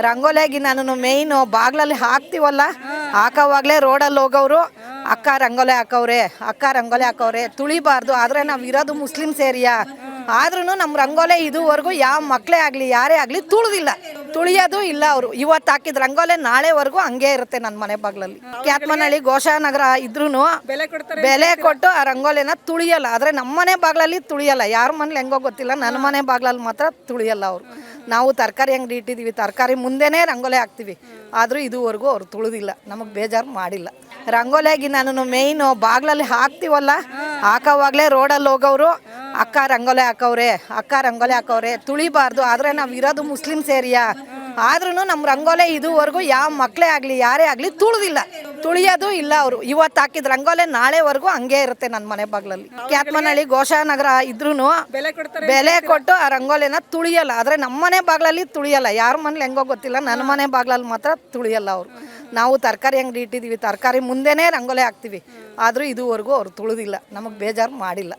ರಂಗೋಲಿಯಾಗಿ ನಾನು ಮೇಯ್ನು ಬಾಗ್ಲಲ್ಲಿ ಹಾಕ್ತೀವಲ್ಲ, ಹಾಕೋವಾಗಲೇ ರೋಡಲ್ಲಿ ಹೋಗೋರು ಅಕ್ಕ ರಂಗೋಲಿ ಹಾಕವ್ರೆ, ಅಕ್ಕ ರಂಗೋಲಿ ಹಾಕವ್ರೆ, ತುಳಿಬಾರ್ದು. ಆದರೆ ನಾವು ಇರೋದು ಮುಸ್ಲಿಮ್ಸ್ ಏರಿಯಾ, ಆದ್ರೂ ನಮ್ಮ ರಂಗೋಲಿ ಇದುವರೆಗೂ ಯಾವ ಮಕ್ಕಳೇ ಆಗಲಿ ಯಾರೇ ಆಗಲಿ ತುಳಿಯೋದು ಇಲ್ಲ. ಅವರು ಇವತ್ತು ಹಾಕಿದ ರಂಗೋಲಿ ನಾಳೆವರೆಗೂ ಹಂಗೆ ಇರುತ್ತೆ ನನ್ನ ಮನೆ ಬಾಗ್ಲಲ್ಲಿ. ಕ್ಯಾತ್ಮನಹಳ್ಳಿ ಗೋಶಾನಗರ ಇದ್ರೂ ಬೆಲೆ ಕೊಟ್ಟು ಆ ರಂಗೋಲಿನ ತುಳಿಯಲ್ಲ. ಆದರೆ ನಮ್ಮ ಮನೆ ಬಾಗ್ಲಲ್ಲಿ ತುಳಿಯಲ್ಲ. ಯಾರ ಮನೇಲಿ ಹೆಂಗೋ ಗೊತ್ತಿಲ್ಲ, ನನ್ನ ಮನೆ ಬಾಗ್ಲಲ್ಲಿ ಮಾತ್ರ ತುಳಿಯಲ್ಲ ಅವರು. ನಾವು ತರಕಾರಿ ಅಂಗಡಿ ಇಟ್ಟಿದ್ದೀವಿ, ತರಕಾರಿ ಮುಂದೆನೇ ರಂಗೋಲಿ ಹಾಕ್ತೀವಿ, ಆದರೂ ಇದುವರೆಗೂ ಅವ್ರು ತುಳಿದಿಲ್ಲ, ನಮಗೆ ಬೇಜಾರು ಮಾಡಿಲ್ಲ. ರಂಗೋಲಿಯಾಗಿ ನಾನು ಮೇಯ್ನು ಬಾಗ್ಲಲ್ಲಿ ಹಾಕ್ತೀವಲ್ಲ, ಹಾಕೋವಾಗಲೇ ರೋಡಲ್ಲಿ ಹೋಗೋರು ಅಕ್ಕ ರಂಗೋಲಿ ಹಾಕವ್ರೆ, ಅಕ್ಕ ರಂಗೋಲಿ ಹಾಕವ್ರೆ, ತುಳಿಬಾರ್ದು. ಆದರೆ ನಾವು ಇರೋದು ಮುಸ್ಲಿಮ್ಸ್ ಏರಿಯಾ, ಆದ್ರೂ ನಮ್ಮ ರಂಗೋಲಿ ಇದುವರೆಗೂ ಯಾವ ಮಕ್ಕಳೇ ಆಗಲಿ ಯಾರೇ ಆಗಲಿ ತುಳಿಯೋದು ಇಲ್ಲ. ಅವರು ಇವತ್ತು ಹಾಕಿದ ರಂಗೋಲಿ ನಾಳೆವರೆಗೂ ಹಂಗೆ ಇರುತ್ತೆ ನನ್ನ ಮನೆ ಬಾಗ್ಲಲ್ಲಿ. ಕ್ಯಾತ್ಮನಹಳ್ಳಿ ಗೋಶಾನಗರ ಇದ್ರೂ ಬೆಲೆ ಕೊಟ್ಟು ಆ ರಂಗೋಲಿನ ತುಳಿಯಲ್ಲ. ಆದರೆ ನಮ್ಮ ಮನೆ ಬಾಗ್ಲಲ್ಲಿ ತುಳಿಯಲ್ಲ. ಯಾರ ಮನೇಲಿ ಹೆಂಗೋ ಗೊತ್ತಿಲ್ಲ, ನನ್ನ ಮನೆ ಬಾಗ್ಲಲ್ಲಿ ಮಾತ್ರ ತುಳಿಯಲ್ಲ ಅವರು. ನಾವು ತರಕಾರಿ ಅಂಗಡಿ ಇಟ್ಟಿದ್ದೀವಿ, ತರಕಾರಿ ಮುಂದೆನೇ ರಂಗೋಲಿ ಹಾಕ್ತೀವಿ, ಆದರೂ ಇದುವರೆಗೂ ಅವ್ರು ತುಳಿದಿಲ್ಲ, ನಮಗೆ ಬೇಜಾರು ಮಾಡಿಲ್ಲ.